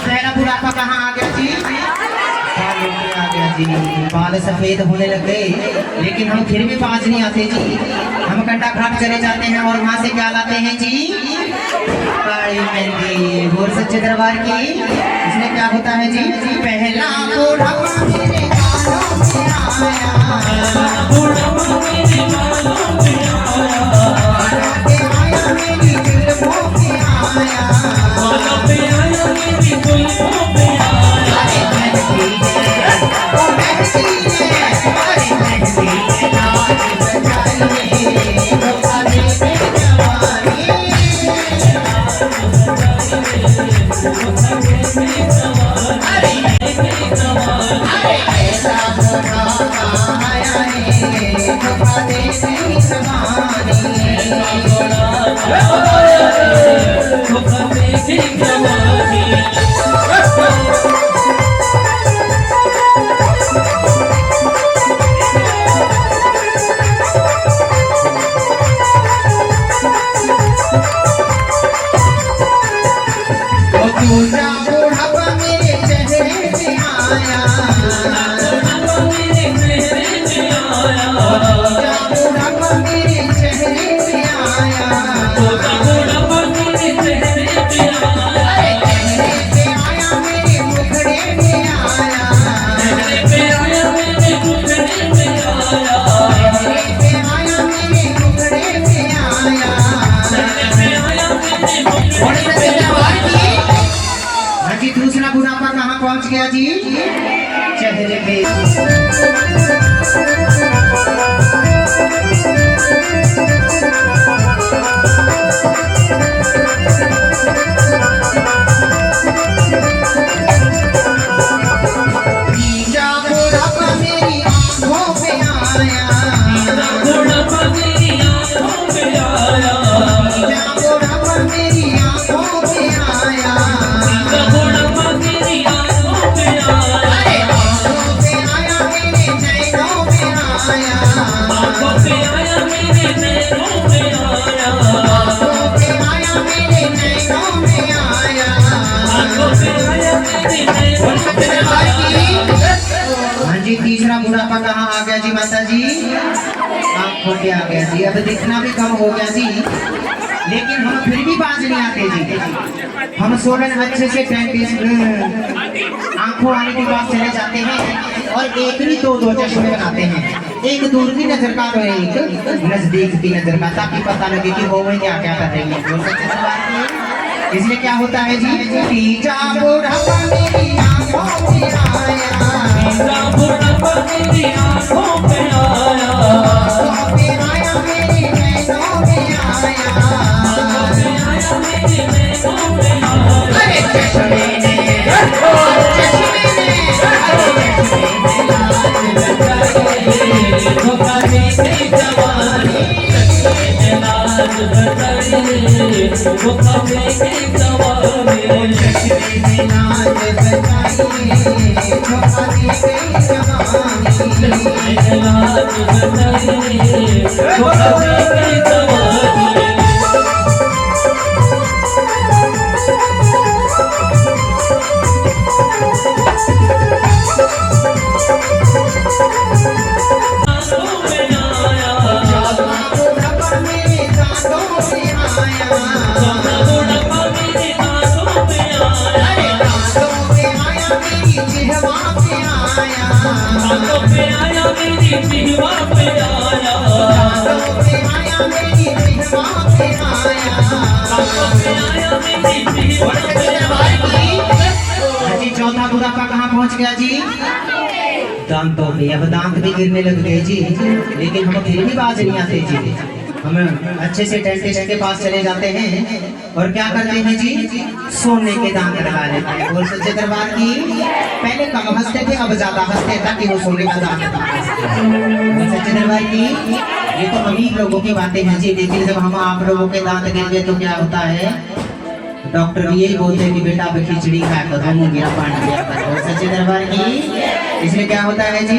पहला बुढ़ापा कहाँ आ गया जी? आ गया जी। बाल सफेद होने लग गए, लेकिन हम फिर भी पास नहीं आते जी। हम कंडा घाट चले जाते हैं और वहाँ से क्या लाते हैं जी? काली मेहंदी। बोल सच्चे दरबार की। इसमें क्या होता है जी? पहला बुढ़ापा मेरे बालों में आया, बुढ़ापा मेरे बालों में आया, मेरी जुल्फों पे आया, बालों पे आया, मेरी जुल्फों पे आया। अरे मेहंदी है, ओ मेहंदी है, अरे मेहंदी है, नाच बजाइए, धोखा दे दे जवानी, अरे ऐसा बुढ़ापा आया है, धोखा दे दे जवानी। दूसरा बुढ़ापा मेरे चेहरे पे आया, दूसरा बुढ़ापा मेरे चेहरे पे आया, अरे चेहरे पे आया, मेरे मुखड़े पे आया, चेहरे पे आया, मेरे मुखड़े पे आया, जी। दूसरा बुढ़ापा कहाँ पहुँच गया जी? चेहरे पे। तीसरा बुढ़ापा मेरी आँखों पे आया, बुढ़ापा मेरी आँखों पे आया, बुढ़ापा मेरी आँखों पे आया, बुढ़ापा मेरी आँखों पे आया, अरे आँखों पे आया, मेरे नैनों पे आया, आँखों पे आया, मेरे नैनों पे आया, आँखों पे आया, मेरे नैनों पे आया, आँखों पे आया, मेरे नैनों पे आया। हाँ जी, तीसरा बुढ़ापा कहाँ आ गया जी माता जी? आँखों पे आ गया जी। अब दिखना भी कम हो गया जी, लेकिन हम फिर भी बाज नहीं आते जी। हम सोलन अच्छे से 35 आंखों आने के बाद चले जाते हैं और एक नहीं दो चश्मे बनाते हैं, एक दूर की नजर का और एक नजदीक की नजर का, ताकि पता लगे कि वो क्या क्या कर रही है। इसलिए क्या होता है जी? तीजा बुढ़ापा मेरी आंखों पे आया, तीजा बुढ़ापा मेरी आंखों पे आया, आंखों पे आया, मेरी नैनों पे आया, आंखों पे आया, मेरी नैनों पे आया, अरे चश्मे ने, चश्मे ने, अरे चश्मे ने लाज बचाई, धोखा दे दे जवानी, चश्मे ने लाज बचाई, धोखा दे दे जवानी, चश्मे ने लाज बचाई, धोखा दे दे जवानी, चश्मे ने लाज बचाई, धोखा दे दे जवानी। चौथा बुढ़ापा कहाँ पहुँच गया जी? दांतों पे। अब दांत भी गिरने लग गए जी, लेकिन हम फिर भी बाज नहीं आते जी। हम अच्छे से डेंटिस्ट के पास चले जाते हैं और क्या करते हैं जी? सोने के दांत लगा लेते हैं। बोल सच्चे दरबार की। पहले कम हंसते थे, अब ज्यादा हंसते ताकि वो सोने का दांत। बोल सच्चे दरबार की। ये तो अमीर लोगों की बातें हैं जी, लेकिन जब हम आप लोगों के दांत गिर गए तो क्या होता है? डॉक्टर भी यही बोलते हैं कि बेटा अब खिचड़ी खा कर मुंह गिरा पानी गिरा। और सच्चे दरबार की। इसलिए क्या होता है जी?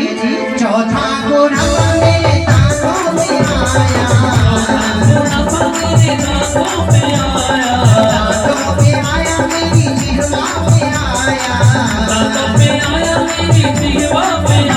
चौथा बुढ़ापा मेरे दांतों में आया,